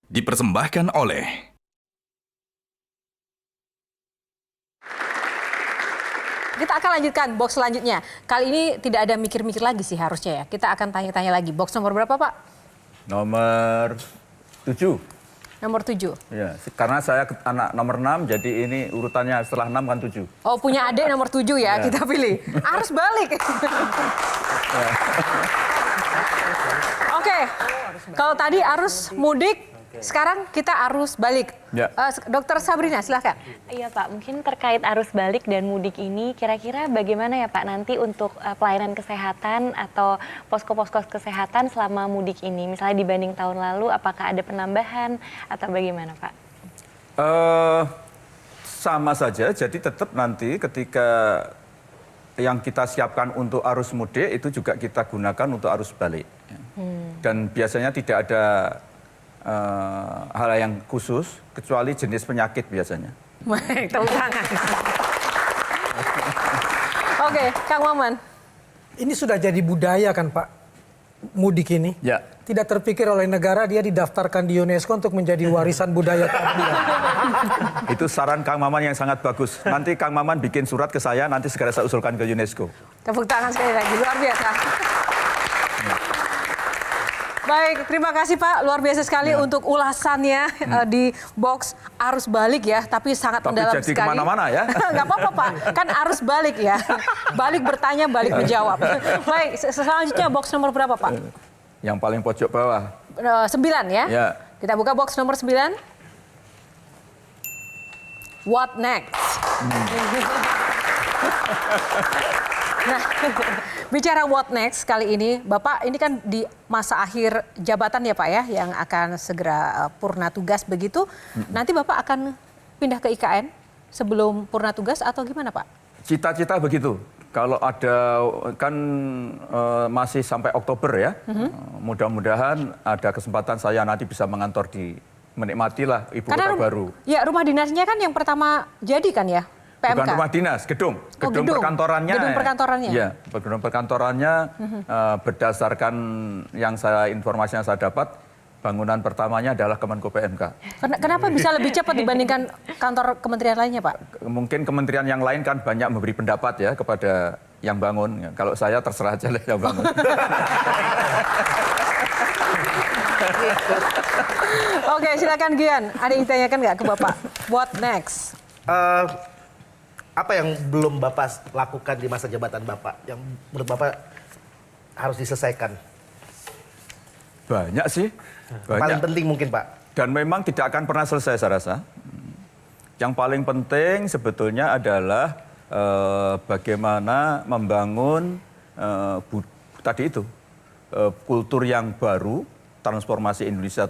Dipersembahkan oleh Kita akan lanjutkan box selanjutnya. Kali ini tidak ada mikir-mikir lagi sih harusnya ya. Kita akan tanya-tanya lagi. Box nomor berapa, Pak? Nomor 7. Nomor 7. Ya, karena saya anak nomor 6, jadi ini urutannya setelah 6 kan 7. Oh, punya adik nomor 7 ya, kita pilih. Arus balik. Oke, kalau tadi arus mudik, sekarang kita arus balik. Ya. Dokter Sabrina, silahkan. Iya Pak, mungkin terkait arus balik dan mudik ini kira-kira bagaimana ya Pak nanti untuk pelayanan kesehatan atau posko-posko kesehatan selama mudik ini? Misalnya dibanding tahun lalu, apakah ada penambahan atau bagaimana Pak? Sama saja, jadi tetap nanti ketika yang kita siapkan untuk arus mudik itu juga kita gunakan untuk arus balik. Dan biasanya tidak ada hal yang khusus, kecuali jenis penyakit biasanya. Baik, tepuk tangan. Oke, Kang Maman. Ini sudah jadi budaya kan Pak, mudik ini? Ya. Tidak terpikir oleh negara dia didaftarkan di UNESCO untuk menjadi warisan budaya keabdian. Itu saran Kang Maman yang sangat bagus. Nanti Kang Maman bikin surat ke saya, nanti segera saya usulkan ke UNESCO. Tepuk tangan sekali lagi, luar biasa. Baik, terima kasih Pak, luar biasa sekali untuk ulasannya di box arus balik ya, tapi sangat mendalam jadi sekali. kemana-mana ya. Nggak apa-apa Pak, kan arus balik ya. Balik bertanya, balik menjawab. Baik, selanjutnya box nomor berapa Pak? Yang paling pojok bawah. 9 ya? Ya. Kita buka box nomor 9. What next? Nah, bicara what next kali ini, Bapak ini kan di masa akhir jabatan ya Pak ya, yang akan segera purna tugas begitu. Nanti Bapak akan pindah ke IKN sebelum purna tugas atau gimana Pak? Cita-cita begitu. Kalau ada, kan masih sampai Oktober ya. Mudah-mudahan ada kesempatan saya nanti bisa mengantor menikmatilah ibu kota baru. Ya, rumah dinasnya kan yang pertama jadi kan ya? PMK. Bukan rumah dinas, gedung. Gedung perkantorannya. Gedung perkantorannya. Iya, gedung perkantorannya berdasarkan informasi yang saya dapat, bangunan pertamanya adalah Kemenko PMK. Kenapa bisa lebih cepat dibandingkan kantor kementerian lainnya, Pak? Mungkin kementerian yang lain kan banyak memberi pendapat ya kepada yang bangun. Kalau saya terserah aja lah yang bangun. Oke, silakan Gian. Ada yang ditanyakan nggak ke Bapak? What next? Apa yang belum Bapak lakukan di masa jabatan Bapak yang menurut Bapak harus diselesaikan? Banyak sih. Paling penting mungkin Pak. Dan memang tidak akan pernah selesai saya rasa. Yang paling penting sebetulnya adalah bagaimana membangun tadi itu kultur yang baru, transformasi Indonesia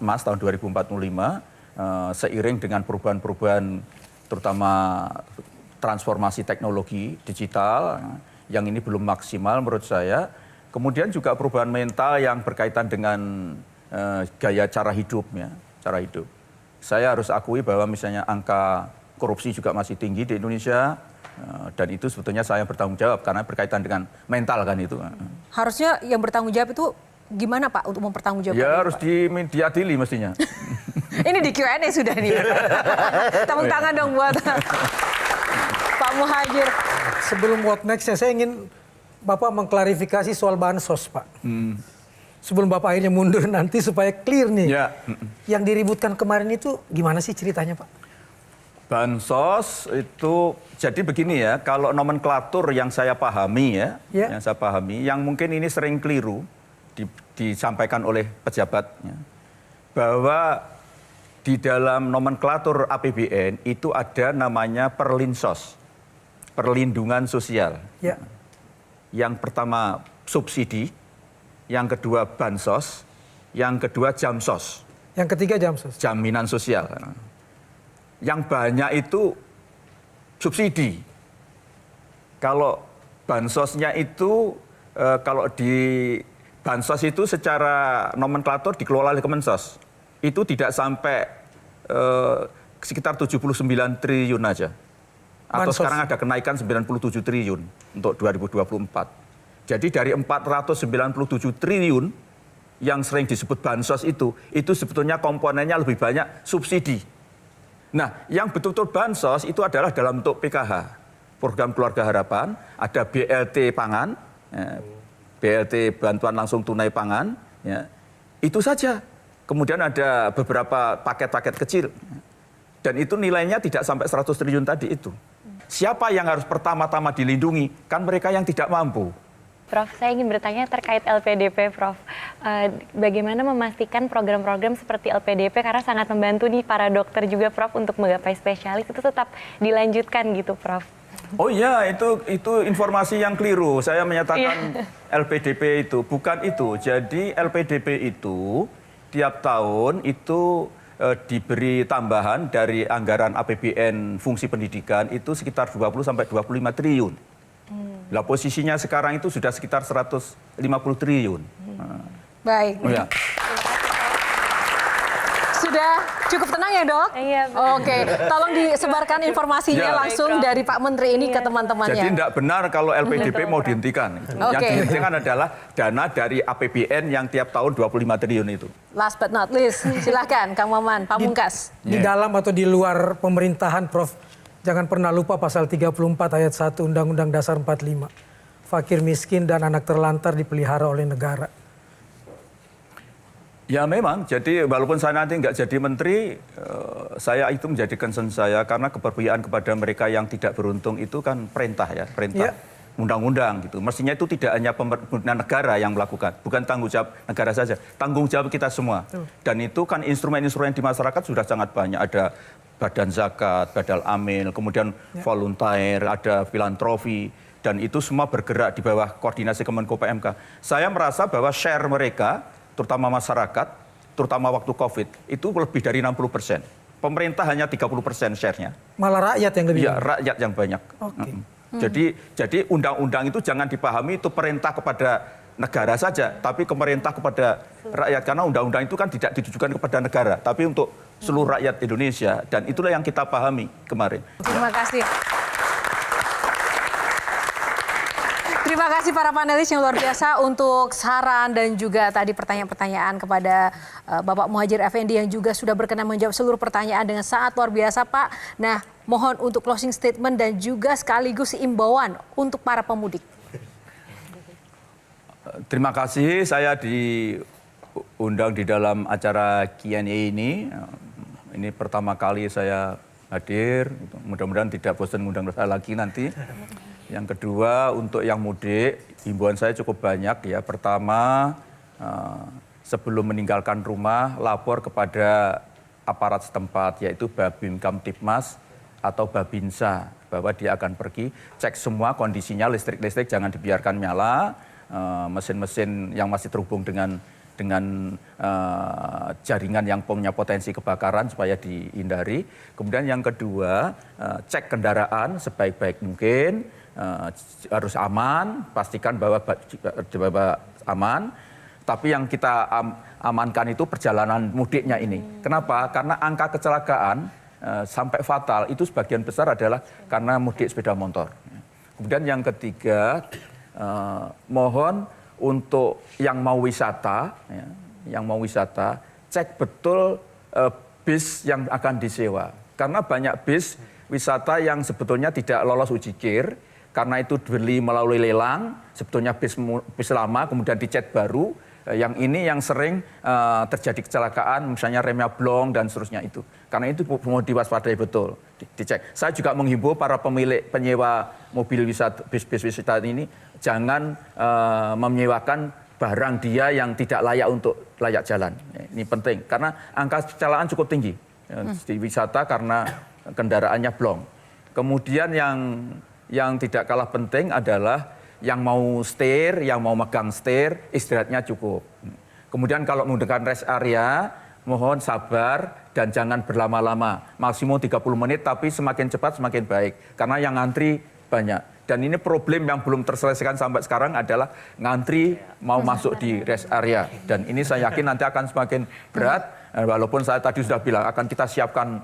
Mas tahun 2045 seiring dengan perubahan-perubahan terutama transformasi teknologi digital yang ini belum maksimal menurut saya. Kemudian juga perubahan mental yang berkaitan dengan gaya cara hidupnya, cara hidup. Saya harus akui bahwa misalnya angka korupsi juga masih tinggi di Indonesia dan itu sebetulnya saya bertanggung jawab karena berkaitan dengan mental kan itu. Harusnya yang bertanggung jawab itu gimana Pak untuk mempertanggungjawabkan? Ya harus diadili mestinya. Ini di Q&A sudah nih. Tepuk tangan dong buat Pak Muhajir. Sebelum what next saya ingin Bapak mengklarifikasi soal bansos Pak. Sebelum Bapak akhirnya mundur nanti supaya clear nih. Ya. Yang diributkan kemarin itu gimana sih ceritanya Pak? Bansos itu jadi begini ya, kalau nomenklatur yang saya pahami yang mungkin ini sering keliru disampaikan oleh pejabatnya, bahwa di dalam nomenklatur APBN itu ada namanya perlinsos, perlindungan sosial. Ya. Yang pertama subsidi, yang kedua bansos, yang kedua jamsos. Yang ketiga jamsos. Jaminan sosial. Yang banyak itu subsidi. Kalau bansosnya itu, kalau di bansos itu secara nomenklatur dikelola oleh Kemensos. Itu tidak sampai sekitar 79 triliun aja. Atau Bansos. sekarang ada kenaikan 97 triliun untuk 2024. Jadi dari 497 triliun yang sering disebut bansos itu sebetulnya komponennya lebih banyak subsidi. Nah, yang betul-betul bansos itu adalah dalam bentuk PKH, program keluarga harapan, ada BLT pangan, BLT bantuan langsung tunai pangan, ya, itu saja. Kemudian ada beberapa paket-paket kecil, dan itu nilainya tidak sampai 100 triliun tadi itu. Siapa yang harus pertama-tama dilindungi? Kan mereka yang tidak mampu. Prof, saya ingin bertanya terkait LPDP, Prof. Bagaimana memastikan program-program seperti LPDP, karena sangat membantu nih para dokter juga, Prof, untuk menggapai spesialis, itu tetap dilanjutkan gitu, Prof? Oh iya, itu informasi yang keliru. Saya menyatakan LPDP itu, bukan itu. Jadi LPDP itu tiap tahun itu diberi tambahan dari anggaran APBN fungsi pendidikan itu sekitar 20 sampai 25 triliun. Lah posisinya sekarang itu sudah sekitar 150 triliun. Baik. Oh, ya. Sudah cukup tenang ya, Dok? Iya, Bu. Oke, tolong disebarkan informasinya Ya. langsung dari Pak Menteri ini ke Jadi teman-temannya. tidak benar kalau LPDP mau dihentikan. Yang Oke. dihentikan adalah dana dari APBN yang tiap tahun 25 triliun itu. Last but not least, silahkan Kang Maman, Pamungkas. Di dalam atau di luar pemerintahan, Prof, jangan pernah lupa pasal 34 ayat 1 Undang-Undang Dasar 45. Fakir miskin dan anak terlantar dipelihara oleh negara. Ya memang, jadi walaupun saya nanti nggak jadi menteri, saya itu menjadi concern saya karena keberpihakan kepada mereka yang tidak beruntung itu kan perintah ya, perintah undang-undang gitu. Mestinya itu tidak hanya pemerintah negara yang melakukan, bukan tanggung jawab negara saja, tanggung jawab kita semua. Dan itu kan instrumen-instrumen di masyarakat sudah sangat banyak, ada badan zakat, badal amil, kemudian volunteer, ada filantropi, dan itu semua bergerak di bawah koordinasi Kemenko PMK. Saya merasa bahwa share mereka, terutama masyarakat, terutama waktu COVID, itu lebih dari 60%. Pemerintah hanya 30% share-nya. Malah rakyat yang lebih Iya, rakyat yang banyak. Oke. Jadi undang-undang itu jangan dipahami itu perintah kepada negara saja, tapi pemerintah kepada rakyat. Karena undang-undang itu kan tidak ditujukan kepada negara, tapi untuk seluruh rakyat Indonesia. Dan itulah yang kita pahami kemarin. Terima kasih. Terima kasih para panelis yang luar biasa untuk saran dan juga tadi pertanyaan-pertanyaan kepada Bapak Muhadjir Effendi yang juga sudah berkenan menjawab seluruh pertanyaan dengan sangat luar biasa, Pak. Nah, mohon untuk closing statement dan juga sekaligus imbauan untuk para pemudik. Terima kasih saya diundang di dalam acara Q&A ini. Ini pertama kali saya hadir. Mudah-mudahan tidak bosan mengundang saya lagi nanti. Yang kedua, untuk yang mudik, himbauan saya cukup banyak ya. Pertama, sebelum meninggalkan rumah, lapor kepada aparat setempat, yaitu Babin Kamtipmas atau Babinsa, bahwa dia akan pergi. Cek semua kondisinya, listrik-listrik jangan dibiarkan nyala, mesin-mesin yang masih terhubung dengan jaringan yang punya potensi kebakaran supaya dihindari. Kemudian yang kedua, cek kendaraan sebaik-baik mungkin. Harus aman, pastikan bahwa aman. Tapi yang kita amankan itu perjalanan mudiknya ini. Kenapa? Karena angka kecelakaan sampai fatal itu sebagian besar adalah karena mudik sepeda motor. Kemudian yang ketiga, mohon untuk yang mau wisata, cek betul bis yang akan disewa. Karena banyak bis wisata yang sebetulnya tidak lolos uji kir. Karena itu dibeli melalui lelang, sebetulnya bis lama, kemudian dicet baru. Yang ini yang sering terjadi kecelakaan, misalnya remnya blong dan seterusnya itu. Karena itu mau diwaspadai betul, dicek. Saya juga menghimbau para pemilik penyewa mobil wisata, bis wisata ini, jangan menyewakan barang dia yang tidak layak untuk layak jalan. Ini penting, karena angka kecelakaan cukup tinggi di wisata karena kendaraannya blong. Kemudian yang tidak kalah penting adalah yang mau setir, yang mau megang setir, istirahatnya cukup. Kemudian kalau menggunakan rest area, mohon sabar dan jangan berlama-lama. Maksimum 30 menit, tapi semakin cepat semakin baik. Karena yang ngantri banyak. Dan ini problem yang belum terselesaikan sampai sekarang adalah ngantri mau masuk di rest area. Dan ini saya yakin nanti akan semakin berat. Walaupun saya tadi sudah bilang akan kita siapkan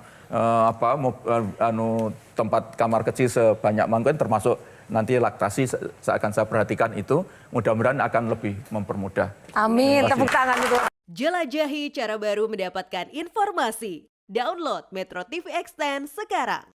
tempat kamar kecil sebanyak mungkin termasuk nanti laktasi akan saya perhatikan itu, mudah-mudahan akan lebih mempermudah. Amin, tepuk tangan itu. Jelajahi cara baru mendapatkan informasi. Download Metro TV Extend sekarang.